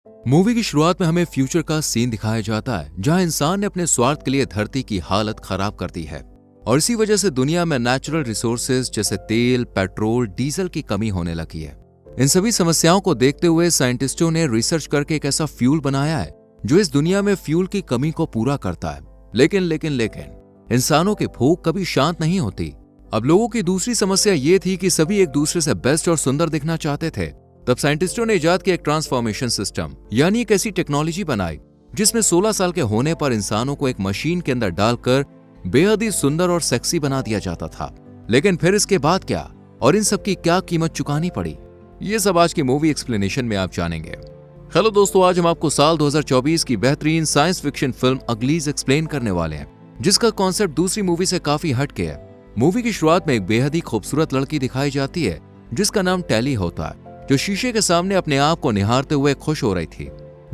Movie की शुरुआत में हमें फ्यूचर का सीन दिखाया जाता है जहां इंसान ने अपने स्वार्थ के लिए धरती की हालत खराब कर दी है और इसी वजह से दुनिया में नेचुरल रिसोर्सेज जैसे तेल, पेट्रोल, डीजल की कमी होने लगी है। इन सभी समस्याओं को देखते हुए साइंटिस्टों ने रिसर्च करके एक ऐसा फ्यूल बनाया है जो इस दुनिया में फ्यूल की कमी को पूरा करता है। लेकिन इंसानों की भूख कभी शांत नहीं होती। अब लोगों की दूसरी समस्या ये थी कि सभी एक दूसरे से बेस्ट और सुंदर दिखना चाहते थे। तब साइंटिस्टों ने इजाद किया एक ट्रांसफॉर्मेशन सिस्टम, यानी एक ऐसी टेक्नोलॉजी बनाई जिसमें 16 साल के होने पर इंसानों को एक मशीन के अंदर डालकर बेहद ही सुंदर और सेक्सी बना दिया जाता था। लेकिन फिर इसके बाद क्या और इन सब की क्या कीमत चुकानी पड़ी, ये सब आज की मूवी एक्सप्लेनेशन में आप जानेंगे। हेलो दोस्तों, आज हम आपको साल 2024 की बेहतरीन साइंस फिक्शन फिल्म अगलीज एक्सप्लेन करने वाले हैं, जिसका कॉन्सेप्ट दूसरी मूवी से काफी हटके है। मूवी की शुरुआत में एक बेहद ही खूबसूरत लड़की दिखाई जाती है जिसका नाम टेली होता है, जो शीशे के सामने अपने आप को निहारते हुए खुश हो रही थी।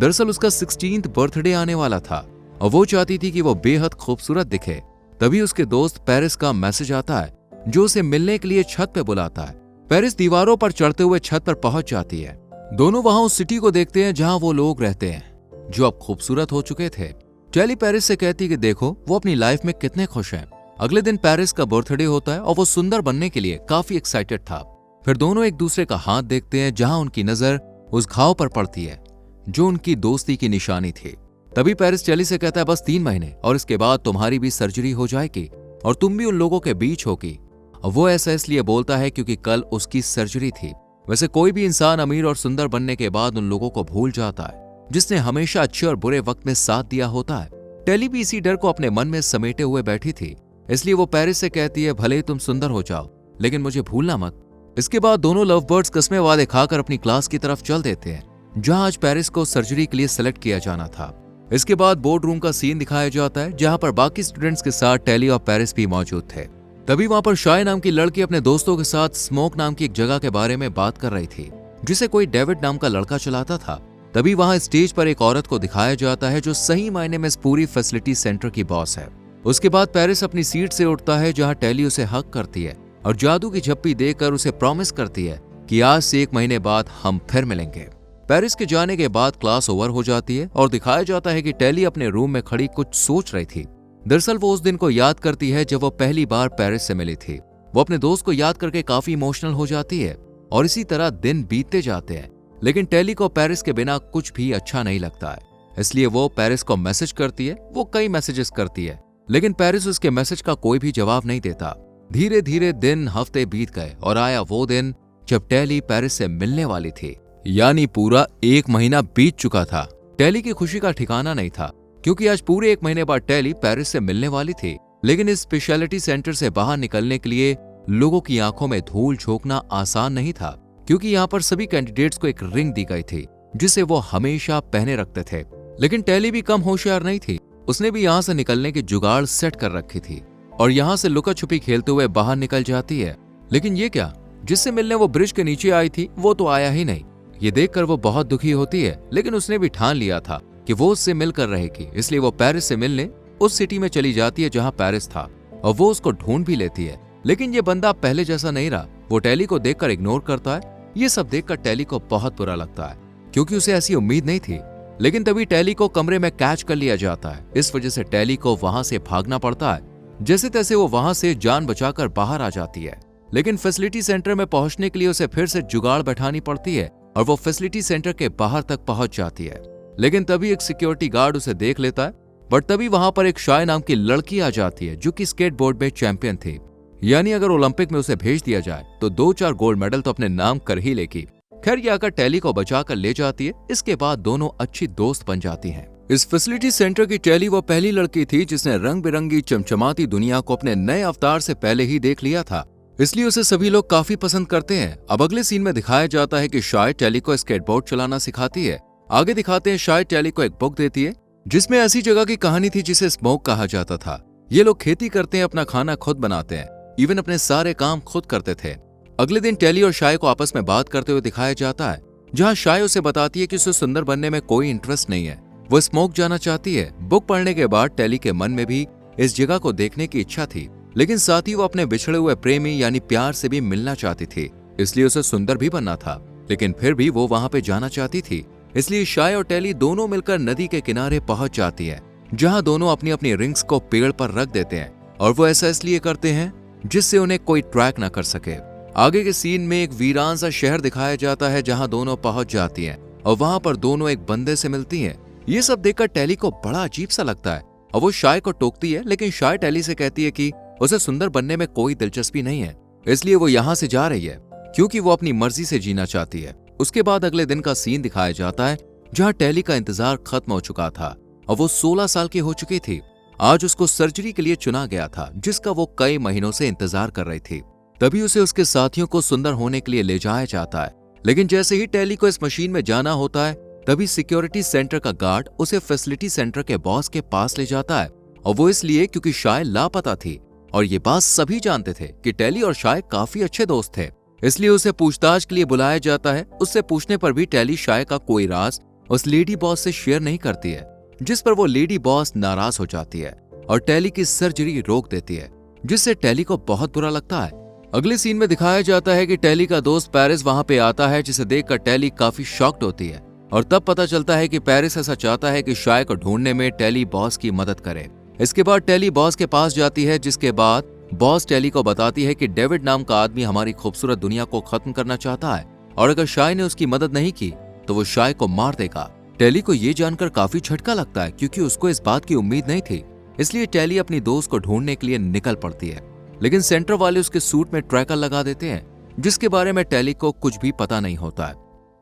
दरअसल उसका 16th बर्थडे आने वाला था और वो चाहती थी कि वो बेहद खूबसूरत दिखे। तभी उसके दोस्त पेरिस का मैसेज आता है जो उसे मिलने के लिए छत पे बुलाता है। पेरिस दीवारों पर चढ़ते हुए छत पर पहुंच जाती है। दोनों वहां उस सिटी को देखते हैं जहां वो लोग रहते हैं जो अब खूबसूरत हो चुके थे। टेली पेरिस से कहती कि देखो वो अपनी लाइफ में कितने खुश हैं। अगले दिन पेरिस का बर्थडे होता है और वो सुंदर बनने के लिए काफी एक्साइटेड था। फिर दोनों एक दूसरे का हाथ देखते हैं जहां उनकी नजर उस घाव पर पड़ती है जो उनकी दोस्ती की निशानी थी। तभी पेरिस टेली से कहता है बस 3 महीने और इसके बाद तुम्हारी भी सर्जरी हो जाएगी और तुम भी उन लोगों के बीच होगी। और वो ऐसा इसलिए बोलता है क्योंकि कल उसकी सर्जरी थी। वैसे कोई भी इंसान अमीर और सुंदर बनने के बाद उन लोगों को भूल जाता है जिसने हमेशा अच्छे और बुरे वक्त में साथ दिया होता है। टेली भी इसी डर को अपने मन में समेटे हुए बैठी थी, इसलिए वो पेरिस से कहती है भले ही तुम सुंदर हो जाओ लेकिन मुझे भूलना मत। इसके बाद दोनों लव बर्ड्स कस्मे वादे खाकर अपनी क्लास की तरफ चल देते हैं जहां आज पेरिस को सर्जरी के लिए सेलेक्ट किया जाना था। इसके बाद बोर्ड रूम का सीन दिखाया जाता है जहां पर बाकी स्टूडेंट्स के साथ टेली और पेरिस भी मौजूद थे। तभी वहां पर शाय नाम की लड़की अपने दोस्तों के साथ स्मोक नाम की एक जगह के बारे में बात कर रही थी जिसे कोई डेविड नाम का लड़का चलाता था। तभी वहां स्टेज पर एक औरत को दिखाया जाता है जो सही मायने में इस पूरी फैसिलिटी सेंटर की बॉस है। उसके बाद पेरिस अपनी सीट से उठता है जहां टेली उसे हक करती है और जादू की झप्पी देकर उसे प्रॉमिस करती है कि आज से 1 महीने बाद हम फिर मिलेंगे। पेरिस के जाने के बाद क्लास ओवर हो जाती है और दिखाया जाता है कि टेली अपने रूम में खड़ी कुछ सोच रही थी। दरअसल वो उस दिन को याद करती है जब वो पहली बार पेरिस से मिली थी। वो अपने दोस्त को याद करके काफी इमोशनल हो जाती है और इसी तरह दिन बीतते जाते हैं। लेकिन टेली को पेरिस के बिना कुछ भी अच्छा नहीं लगता है, इसलिए वो पेरिस को मैसेज करती है। वो कई मैसेजेस करती है लेकिन पेरिस उसके मैसेज का कोई भी जवाब नहीं देता। धीरे धीरे दिन हफ्ते बीत गए और आया वो दिन जब टेली पेरिस से मिलने वाली थी, यानी पूरा 1 महीना बीत चुका था। टेली की खुशी का ठिकाना नहीं था क्योंकि आज पूरे 1 महीने बाद टेली पेरिस से मिलने वाली थी। लेकिन इस स्पेशलिटी सेंटर से बाहर निकलने के लिए लोगों की आंखों में धूल झोंकना आसान नहीं था क्योंकि यहाँ पर सभी कैंडिडेट्स को एक रिंग दी गई थी जिसे वो हमेशा पहने रखते थे। लेकिन टेली भी कम होशियार नहीं थी, उसने भी यहाँ से निकलने की जुगाड़ सेट कर रखी थी और यहाँ से लुका छुपी खेलते हुए बाहर निकल जाती है। लेकिन ये क्या, जिससे मिलने वो ब्रिज के नीचे आई थी वो तो आया ही नहीं। ये देखकर वो बहुत दुखी होती है, लेकिन उसने भी ठान लिया था कि वो उससे मिलकर रहेगी, इसलिए वो पेरिस से मिलने उस सिटी में चली जाती है जहां पेरिस था और वो उसको ढूंढ भी लेती है। लेकिन ये बंदा पहले जैसा नहीं रहा। वो टेली को देखकर इग्नोर करता है। ये सब देखकर टेली को बहुत बुरा लगता है क्योंकि उसे ऐसी उम्मीद नहीं थी। लेकिन तभी टेली को कमरे में कैच कर लिया जाता है। इस वजह से टेली को वहां से भागना पड़ता है। जैसे तैसे वो वहां से जान बचाकर बाहर आ जाती है। लेकिन फैसिलिटी सेंटर में पहुंचने के लिए उसे फिर से जुगाड़ बैठानी पड़ती है और वो फैसिलिटी सेंटर के बाहर तक पहुंच जाती है। लेकिन तभी एक सिक्योरिटी गार्ड उसे देख लेता है। बट तभी वहां पर एक शाय नाम की लड़की आ जाती है जो कि स्केटबोर्ड में चैंपियन थी, यानी अगर ओलंपिक में उसे भेज दिया जाए तो 2-4 गोल्ड मेडल तो अपने नाम कर ही लेगी। खैर ये आकर टेली को बचाकर ले जाती है। इसके बाद दोनों अच्छी दोस्त बन जाती हैं। इस फैसिलिटी सेंटर की टेली वो पहली लड़की थी जिसने रंग बिरंगी चमचमाती दुनिया को अपने नए अवतार से पहले ही देख लिया था, इसलिए उसे सभी लोग काफी पसंद करते हैं। अब अगले सीन में दिखाया जाता है कि शाय टेली को स्केटबोर्ड चलाना सिखाती है। आगे दिखाते हैं शाय टेली को एक बुक देती है जिसमें ऐसी जगह की कहानी थी जिसे स्मोक कहा जाता था। ये लोग खेती करते हैं, अपना खाना खुद बनाते हैं, इवन अपने सारे काम खुद करते थे। अगले दिन टेली और शाय को आपस में बात करते हुए दिखाया जाता है जहां शाय उसे बताती है कि उसे सुंदर बनने में कोई इंटरेस्ट नहीं है, वो स्मोक जाना चाहती है। बुक पढ़ने के बाद टेली के मन में भी इस जगह को देखने की इच्छा थी, लेकिन साथ ही वो अपने बिछड़े हुए प्रेमी यानी प्यार से भी मिलना चाहती थी, इसलिए उसे सुंदर भी बनना था। लेकिन फिर भी वो वहां पे जाना चाहती थी इसलिए शाय और टेली दोनों मिलकर नदी के किनारे पहुंच जाती है, जहां दोनों अपनी अपनी रिंग्स को पेड़ पर रख देते हैं। और वो ऐसा इसलिए करते हैं जिससे उन्हें कोई ट्रैक ना कर सके। आगे के सीन में एक वीरान सा शहर दिखाया जाता है, जहां दोनों पहुंच जाती हैं और वहां पर दोनों एक बंदे से मिलती हैं। ये सब देखकर टेली को बड़ा अजीब सा लगता है और वो शाय को टोकती है, लेकिन शाय टेली से कहती है कि उसे सुंदर बनने में कोई दिलचस्पी नहीं है, इसलिए वो यहाँ से जा रही है क्योंकि वो अपनी मर्जी से जीना चाहती है। उसके बाद अगले दिन का सीन दिखाया जाता है, जहाँ टेली का इंतजार खत्म हो चुका था और वो 16 साल की हो चुकी थी। आज उसको सर्जरी के लिए चुना गया था, जिसका वो कई महीनों से इंतजार कर रही थी। तभी उसे उसके साथियों को सुंदर होने के लिए ले जाया जाता है, लेकिन जैसे ही टेली को इस मशीन में जाना होता है, तभी सिक्योरिटी सेंटर का गार्ड उसे फैसिलिटी सेंटर के बॉस के पास ले जाता है। और वो इसलिए क्योंकि शाय लापता थी और ये बात सभी जानते थे कि टेली और शाय काफी अच्छे दोस्त थे, इसलिए उसे पूछताछ के लिए बुलाया जाता है। उससे पूछने पर भी टेली शाय का कोई राज उस लेडी बॉस से शेयर नहीं करती है, जिस पर वो लेडी बॉस नाराज हो जाती है और टेली की सर्जरी रोक देती है, जिससे टेली को बहुत बुरा लगता है। अगले सीन में दिखाया जाता है कि टेली का दोस्त पेरिस वहां पे आता है, जिसे देखकर टेली काफी शॉक्ड होती है और तब पता चलता है कि पेरिस ऐसा चाहता है कि शाय को ढूंढने में टेली बॉस की मदद करे। इसके बाद टेली बॉस के पास जाती है, जिसके बाद बॉस टेली को बताती है कि डेविड नाम का आदमी हमारी खूबसूरत दुनिया को खत्म करना चाहता है और अगर शाय ने उसकी मदद नहीं की तो वो शाय को मार देगा। टेली को ये जानकर काफी झटका लगता है, क्योंकि उसको इस बात की उम्मीद नहीं थी। इसलिए टेली अपनी दोस्त को ढूंढने के लिए निकल पड़ती है, लेकिन सेंटर वाले उसके सूट में ट्रैकर लगा देते हैं, जिसके बारे में टेली को कुछ भी पता नहीं होता है।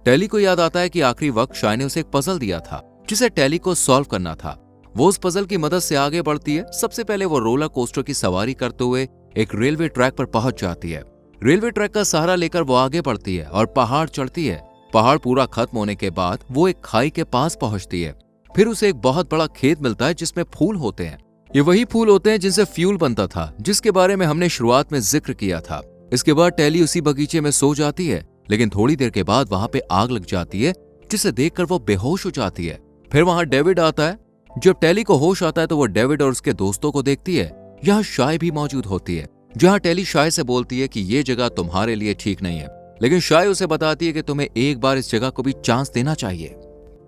टेली को याद आता है कि आखिरी वक्त शाय ने उसे एक पजल दिया था, जिसे टेली को सॉल्व करना था। वो उस पजल की मदद से आगे बढ़ती है। सबसे पहले वो रोलर कोस्टर की सवारी करते हुए एक रेलवे ट्रैक पर पहुंच जाती है। रेलवे ट्रैक का सहारा लेकर वो आगे बढ़ती है और पहाड़ चढ़ती है। पहाड़ पूरा खत्म होने के बाद वो एक खाई के पास पहुंचती है। फिर उसे एक बहुत बड़ा खेत मिलता है, जिसमें फूल होते हैं। ये वही फूल होते हैं जिनसे फ्यूल बनता था, जिसके बारे में हमने शुरुआत में जिक्र किया था। इसके बाद टेली उसी बगीचे में सो जाती है, लेकिन थोड़ी देर के बाद वहां पे आग लग जाती है, जिसे देखकर वो बेहोश हो जाती है। फिर वहां डेविड आता है। जब टेली को होश आता है तो वो डेविड और उसके दोस्तों को देखती है। यहाँ शाय भी मौजूद होती है, जहाँ टेली शाय से बोलती है कि ये जगह तुम्हारे लिए ठीक नहीं है, लेकिन शाय उसे बताती है कि तुम्हें एक बार इस जगह को भी चांस देना चाहिए।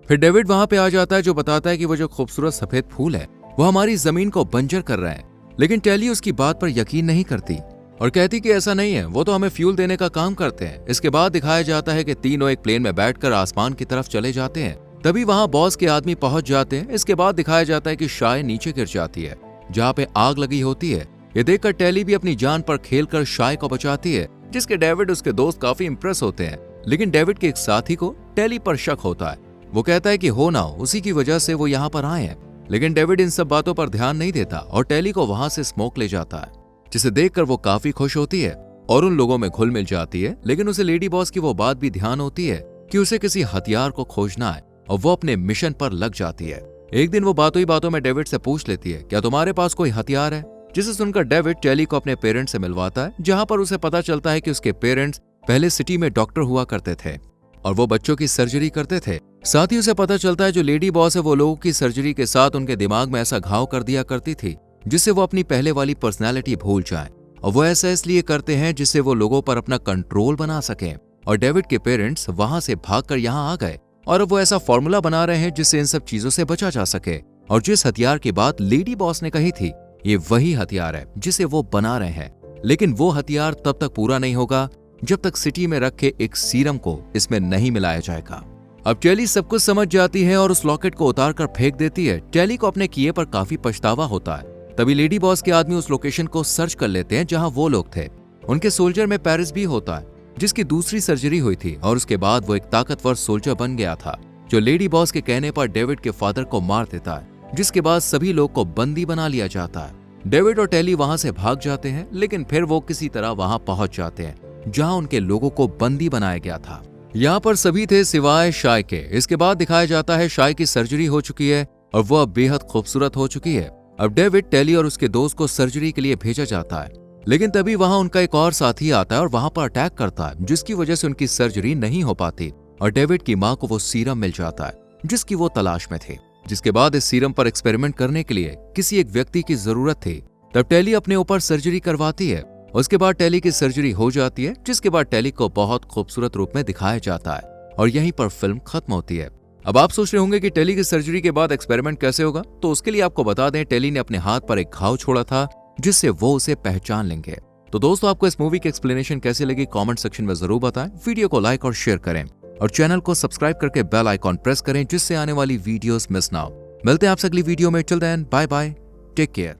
फिर डेविड वहां पे आ जाता है, जो बताता है कि वो जो खूबसूरत सफेद फूल है वो हमारी जमीन को बंजर कर रहे हैं, लेकिन टेली उसकी बात पर यकीन नहीं करती और कहती कि ऐसा नहीं है, वो तो हमें फ्यूल देने का काम करते हैं। इसके बाद दिखाया जाता है कि तीनों एक प्लेन में बैठकर आसमान की तरफ चले जाते हैं। तभी वहां बॉस के आदमी पहुंच जाते हैं। इसके बाद दिखाया जाता है कि शाय नीचे गिर जाती है, जहाँ पे आग लगी होती है। ये देखकर टेली भी अपनी जान पर खेलकर शाय को बचाती है, जिसके डेविड उसके दोस्त काफी इंप्रेस होते हैं। लेकिन डेविड के एक साथी को टेली पर शक होता है। वो कहता है कि हो ना हो उसी की वजह से वो यहाँ पर आए हैं, लेकिन डेविड इन सब बातों पर ध्यान नहीं देता और टेली को वहां से स्मोक ले जाता है, जिसे देखकर वो काफी खुश होती है और उन लोगों में घुल मिल जाती है। लेकिन उसे लेडी बॉस की वो बात भी ध्यान होती है कि उसे किसी हथियार को खोजना है और वो अपने मिशन पर लग जाती है। एक दिन वो बातों ही बातों में डेविड से पूछ लेती है, क्या तुम्हारे पास कोई हथियार है? जिसे सुनकर डेविड टेली को अपने पेरेंट्स से मिलवाता है, जहां पर उसे पता चलता है कि उसके पेरेंट्स पहले सिटी में डॉक्टर हुआ करते थे और वो बच्चों की सर्जरी करते थे। साथ ही उसे पता चलता है जो लेडी बॉस है वो लोगों की सर्जरी के साथ उनके दिमाग में ऐसा घाव कर दिया करती थी जिससे वो अपनी पहले वाली पर्सनैलिटी भूल जाए, और वो ऐसा इसलिए करते हैं जिससे वो लोगों पर अपना कंट्रोल बना सकें। और डेविड के पेरेंट्स वहां से भागकर यहाँ आ गए और अब वो ऐसा फॉर्मूला बना रहे हैं जिससे इन सब चीजों से बचा जा सके। और जिस हथियार की बात लेडी बॉस ने कही थी, ये वही हथियार है जिसे वो बना रहे हैं। लेकिन वो हथियार तब तक पूरा नहीं होगा जब तक सिटी में रखे एक सीरम को इसमें नहीं मिलाया जाएगा। अब टेली सब कुछ समझ जाती है और उस लॉकेट को उतार कर फेंक देती है। टेली को अपने किए पर काफी पछतावा होता है। तभी लेडी बॉस के आदमी उस लोकेशन को सर्च कर लेते हैं जहां वो लोग थे। उनके सोल्जर में पेरिस भी होता है, जिसकी दूसरी सर्जरी हुई थी और उसके बाद वो एक ताकतवर सोल्जर बन गया था, जो लेडी बॉस के कहने पर डेविड के फादर को मार देता है, जिसके बाद सभी लोग को बंदी बना लिया जाता है। डेविड और टेली वहां से भाग जाते हैं, लेकिन फिर वो किसी तरह वहां पहुंच जाते हैं जहां उनके लोगों को बंदी बनाया गया था। यहाँ पर सभी थे सिवाय शाय के। इसके बाद दिखाया जाता है शाय की सर्जरी हो चुकी है और वो अब बेहद खूबसूरत हो चुकी है। अब डेविड, टेली और उसके दोस्त को सर्जरी के लिए भेजा जाता है, लेकिन तभी वहां उनका एक और साथी आता है और वहां पर अटैक करता है, जिसकी वजह से उनकी सर्जरी नहीं हो पाती और डेविड की मां को वो सीरम मिल जाता है जिसकी वो तलाश में थे। जिसके बाद इस सीरम पर एक्सपेरिमेंट करने के लिए किसी एक व्यक्ति की जरूरत थी। तब टेली अपने ऊपर सर्जरी करवाती है। उसके बाद टेली की सर्जरी हो जाती है, जिसके बाद टेली को बहुत खूबसूरत रूप में दिखाया जाता है और यहीं पर फिल्म खत्म होती है। अब आप सोच रहे होंगे कि टेली की सर्जरी के बाद एक्सपेरिमेंट कैसे होगा, तो उसके लिए आपको बता दें टेली ने अपने हाथ पर एक घाव छोड़ा था जिससे वो उसे पहचान लेंगे। तो दोस्तों, आपको इस मूवी की एक्सप्लेनेशन कैसी लगी कमेंट सेक्शन में जरूर बताएं। वीडियो को लाइक और शेयर करें और चैनल को सब्सक्राइब करके बेल आइकॉन प्रेस करें जिससे आने वाली वीडियोस मिस ना हो। मिलते हैं आपसे अगली वीडियो में। Till then bye bye, take care.